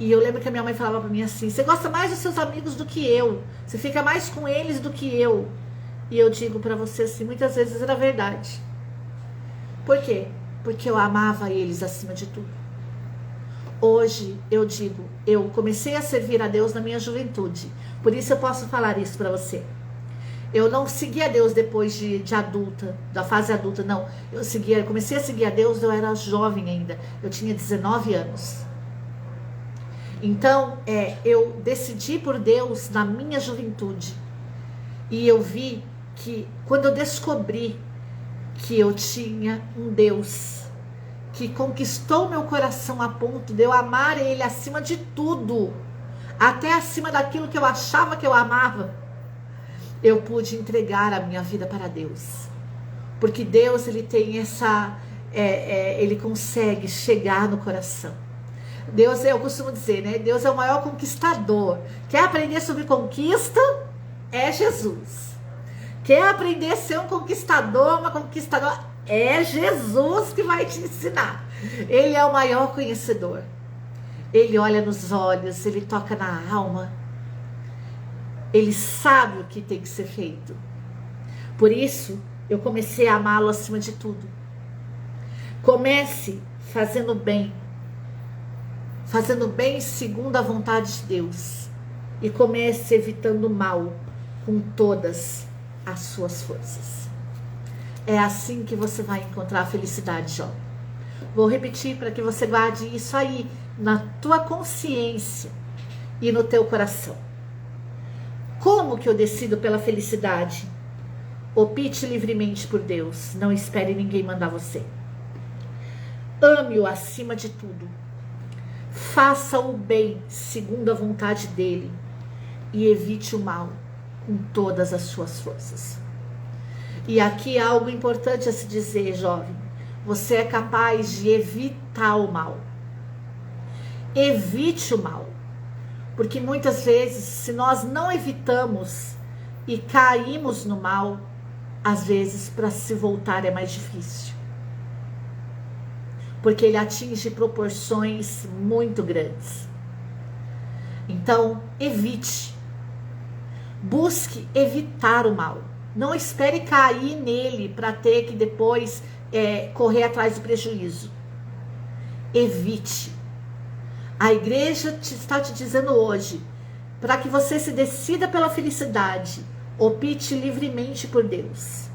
E eu lembro que a minha mãe falava pra mim assim: você gosta mais dos seus amigos do que eu, você fica mais com eles do que eu. E eu digo pra você assim, muitas vezes era verdade. Por quê? Porque eu amava eles acima de tudo. Hoje eu digo, eu comecei a servir a Deus na minha juventude, por isso eu posso falar isso pra você. Eu não segui a Deus depois de adulta, da fase adulta, não. Comecei a seguir a Deus, eu era jovem ainda, eu tinha 19 anos. Então, eu decidi por Deus na minha juventude. E eu vi que quando eu descobri que eu tinha um Deus que conquistou meu coração a ponto de eu amar Ele acima de tudo, até acima daquilo que eu achava que eu amava, eu pude entregar a minha vida para Deus. Porque Deus, Ele tem Ele consegue chegar no coração. Deus, eu costumo dizer, né? Deus é o maior conquistador. Quer aprender sobre conquista? É Jesus. Quer aprender a ser um conquistador, uma conquistadora? É Jesus que vai te ensinar. Ele é o maior conhecedor. Ele olha nos olhos, ele toca na alma. Ele sabe o que tem que ser feito. Por isso, eu comecei a amá-lo acima de tudo. Comece fazendo bem segundo a vontade de Deus. E comece evitando o mal com todas as suas forças. É assim que você vai encontrar a felicidade, jovem. Vou repetir para que você guarde isso aí na tua consciência e no teu coração. Como que eu decido pela felicidade? Opte livremente por Deus. Não espere ninguém mandar você. Ame-o acima de tudo. Faça o bem segundo a vontade dele. E evite o mal com todas as suas forças. E aqui há algo importante a se dizer, jovem. Você é capaz de evitar o mal. Evite o mal. Porque muitas vezes, se nós não evitamos e caímos no mal, às vezes para se voltar é mais difícil. Porque ele atinge proporções muito grandes. Então, evite. Busque evitar o mal. Não espere cair nele para ter que depois correr atrás do prejuízo. Evite. A igreja está te dizendo hoje, para que você se decida pela felicidade, opte livremente por Deus.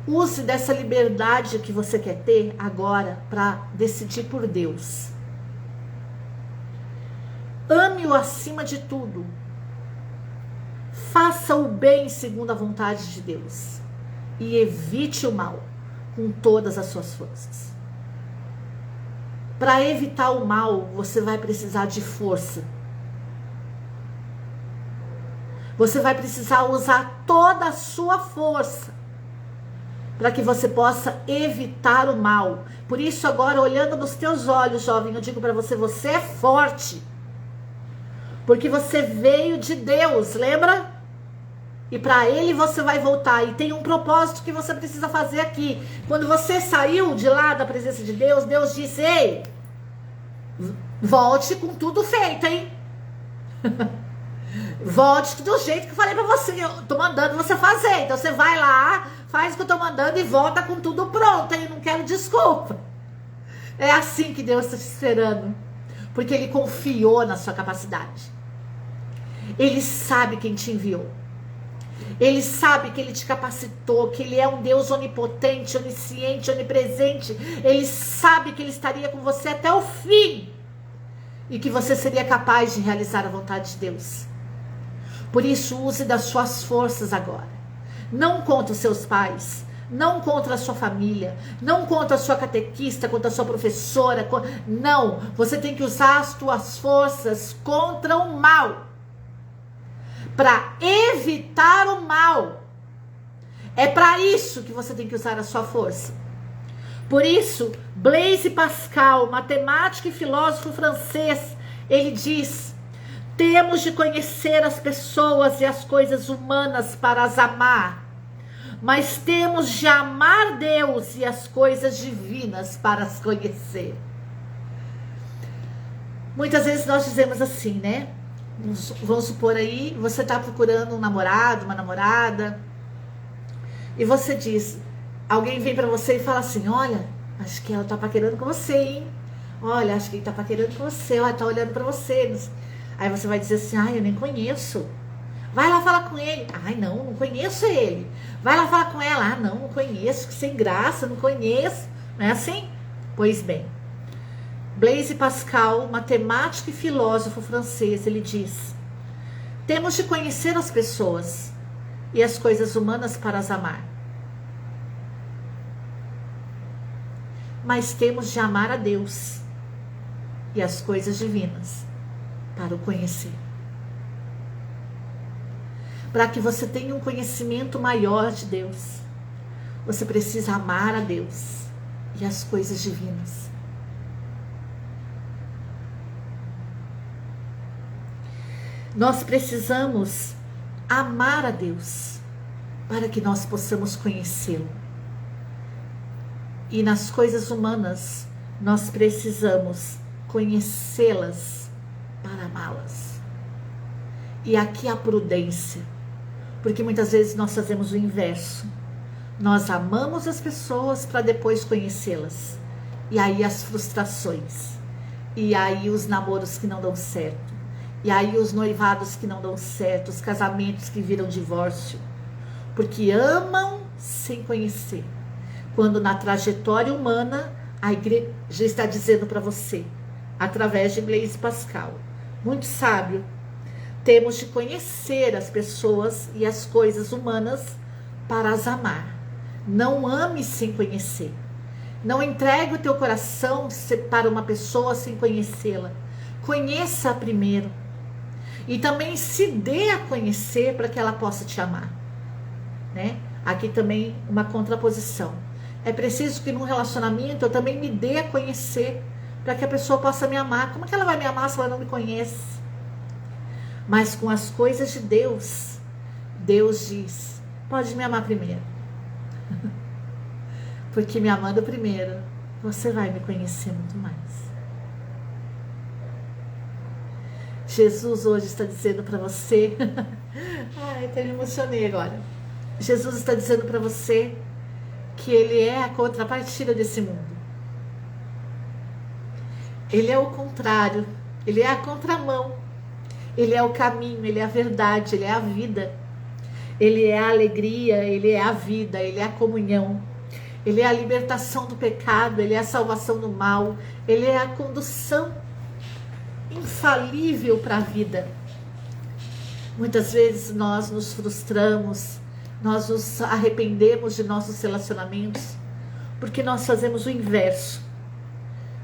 Use dessa liberdade que você quer ter agora para decidir por Deus. Ame-o acima de tudo. Faça o bem segundo a vontade de Deus. E evite o mal com todas as suas forças. Para evitar o mal, você vai precisar de força. Você vai precisar usar toda a sua força para que você possa evitar o mal. Por isso agora, olhando nos teus olhos, jovem, eu digo para você, você é forte. Porque você veio de Deus, lembra? E para Ele você vai voltar. E tem um propósito que você precisa fazer aqui. Quando você saiu de lá da presença de Deus, Deus disse, ei, volte com tudo feito, hein? Volte do jeito que eu falei pra você. Eu tô mandando você fazer. Então você vai lá, faz o que eu tô mandando e volta com tudo pronto, hein? Não quero desculpa. É assim que Deus está te esperando. Porque Ele confiou na sua capacidade. Ele sabe quem te enviou. Ele sabe que Ele te capacitou, que Ele é um Deus onipotente, onisciente, onipresente. Ele sabe que Ele estaria com você até o fim. E que você seria capaz de realizar a vontade de Deus. Por isso, use das suas forças agora. Não contra os seus pais. Não contra a sua família. Não contra a sua catequista, contra a sua professora. Não, você tem que usar as suas forças contra o mal. Para evitar o mal. É para isso que você tem que usar a sua força. Por isso, Blaise Pascal, matemático e filósofo francês, ele diz: temos de conhecer as pessoas e as coisas humanas para as amar, mas temos de amar Deus e as coisas divinas para as conhecer. Muitas vezes nós dizemos assim, né? Vamos supor aí, você está procurando um namorado, uma namorada, e você diz, alguém vem para você e fala assim, olha, acho que ela tá paquerando com você, hein? Olha, acho que ele tá paquerando com você, olha, tá olhando para você. Aí você vai dizer assim, ai, eu nem conheço. Vai lá falar com ele. Ai, não conheço ele. Vai lá falar com ela. Ah, não conheço, sem graça, não conheço. Não é assim? Pois bem, Blaise Pascal, matemático e filósofo francês, ele diz, temos de conhecer as pessoas e as coisas humanas para as amar. Mas temos de amar a Deus e as coisas divinas para o conhecer. Para que você tenha um conhecimento maior de Deus, você precisa amar a Deus e as coisas divinas. Nós precisamos amar a Deus para que nós possamos conhecê-lo. E nas coisas humanas, nós precisamos conhecê-las para amá-las. E aqui a prudência, porque muitas vezes nós fazemos o inverso. Nós amamos as pessoas para depois conhecê-las. E aí as frustrações. E aí os namoros que não dão certo. E aí os noivados que não dão certo. Os casamentos que viram divórcio. Porque amam sem conhecer. Quando na trajetória humana, a igreja está dizendo para você, através de Blaise Pascal, muito sábio, temos de conhecer as pessoas e as coisas humanas para as amar. Não ame sem conhecer. Não entregue o teu coração para uma pessoa sem conhecê-la. Conheça-a primeiro. E também se dê a conhecer para que ela possa te amar. Né? Aqui também uma contraposição. É preciso que num relacionamento eu também me dê a conhecer para que a pessoa possa me amar. Como que ela vai me amar se ela não me conhece? Mas com as coisas de Deus, Deus diz, pode me amar primeiro. Porque me amando primeiro, você vai me conhecer muito mais. Jesus hoje está dizendo para você, ai, até me emocionei agora. Jesus está dizendo para você que Ele é a contrapartida desse mundo. Ele é o contrário, Ele é a contramão. Ele é o caminho, Ele é a verdade, Ele é a vida. Ele é a alegria, Ele é a vida, Ele é a comunhão. Ele é a libertação do pecado, Ele é a salvação do mal. Ele é a condução infalível para a vida. Muitas vezes nós nos frustramos, nós nos arrependemos de nossos relacionamentos, porque nós fazemos o inverso.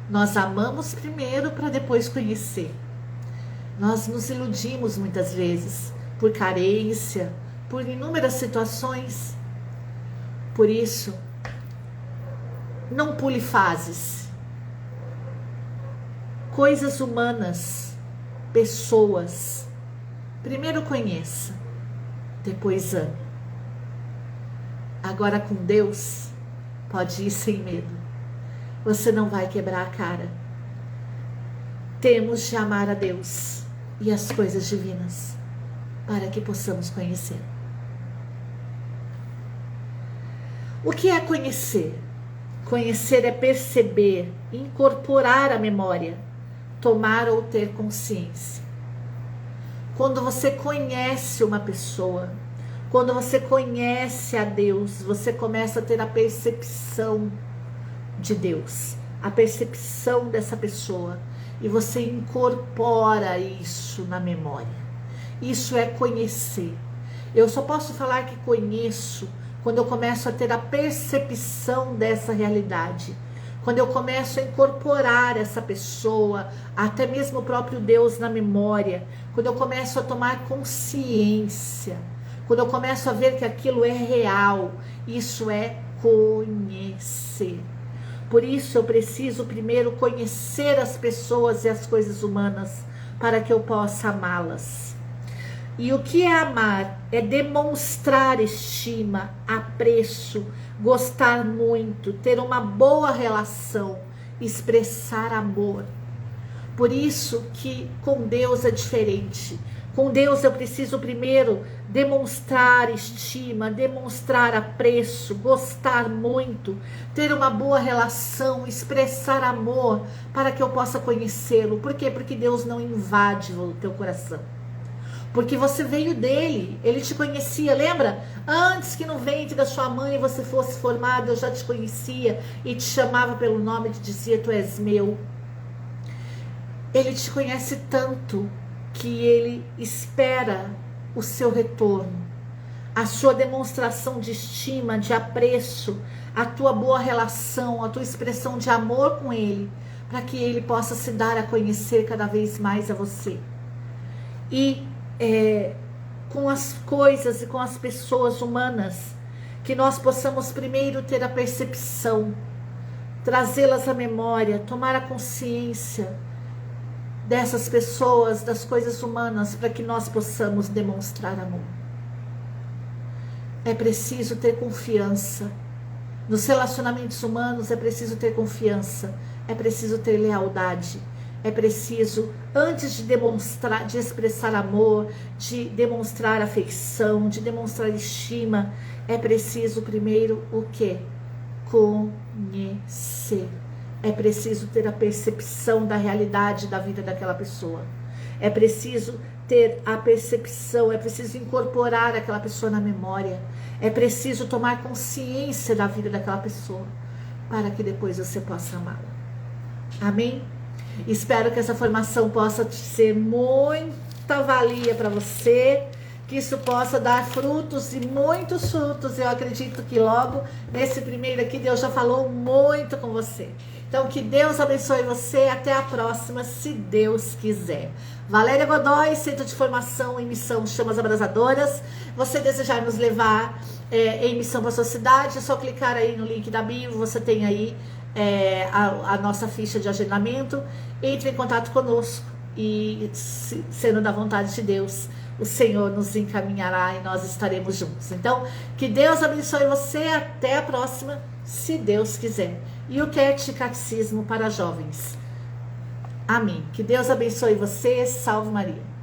Nós amamos primeiro para depois conhecer. Nós nos iludimos muitas vezes por carência, por inúmeras situações. Por isso, não pule fases. Coisas humanas, pessoas. Primeiro conheça, depois ame. Agora com Deus, pode ir sem medo. Você não vai quebrar a cara. Temos de amar a Deus e as coisas divinas para que possamos conhecer. O que é conhecer? Conhecer é perceber, incorporar a memória, tomar ou ter consciência. Quando você conhece uma pessoa, quando você conhece a Deus, você começa a ter a percepção de Deus, a percepção dessa pessoa, e você incorpora isso na memória. Isso é conhecer. Eu só posso falar que conheço quando eu começo a ter a percepção dessa realidade, quando eu começo a incorporar essa pessoa, até mesmo o próprio Deus na memória, quando eu começo a tomar consciência, quando eu começo a ver que aquilo é real. Isso é conhecer. Por isso eu preciso primeiro conhecer as pessoas e as coisas humanas para que eu possa amá-las. E o que é amar? É demonstrar estima, apreço, gostar muito, ter uma boa relação, expressar amor. Por isso que com Deus é diferente. Com Deus eu preciso primeiro demonstrar estima, demonstrar apreço, gostar muito, ter uma boa relação, expressar amor para que eu possa conhecê-lo. Por quê? Porque Deus não invade o teu coração. Porque você veio dele, ele te conhecia, lembra? Antes que no ventre da sua mãe você fosse formado, eu já te conhecia e te chamava pelo nome e te dizia, tu és meu. Ele te conhece tanto que ele espera o seu retorno, a sua demonstração de estima, de apreço, a tua boa relação, a tua expressão de amor com ele, para que ele possa se dar a conhecer cada vez mais a você. E com as coisas e com as pessoas humanas, que nós possamos primeiro ter a percepção, trazê-las à memória, tomar a consciência dessas pessoas, das coisas humanas, para que nós possamos demonstrar amor. É preciso ter confiança. Nos relacionamentos humanos é preciso ter confiança, é preciso ter lealdade, é preciso, antes de demonstrar, de expressar amor, de demonstrar afeição, de demonstrar estima, é preciso primeiro o quê? Conhecer. É preciso ter a percepção da realidade da vida daquela pessoa. É preciso ter a percepção, é preciso incorporar aquela pessoa na memória. É preciso tomar consciência da vida daquela pessoa, para que depois você possa amá-la. Amém? Espero que essa formação possa ser muita valia para você, que isso possa dar frutos e muitos frutos. Eu acredito que logo nesse primeiro aqui Deus já falou muito com você. Então que Deus abençoe você, até a próxima, se Deus quiser. Valéria Godoy, Centro de Formação em Missão Chamas Abrasadoras. Você desejar nos levar em missão para a sua cidade, é só clicar aí no link da bio, você tem aí a nossa ficha de agendamento. Entre em contato conosco e, sendo da vontade de Deus, o Senhor nos encaminhará e nós estaremos juntos. Então, que Deus abençoe você, até a próxima, se Deus quiser. E o CAT, Catecismo para Jovens. Amém. Que Deus abençoe você, salve Maria.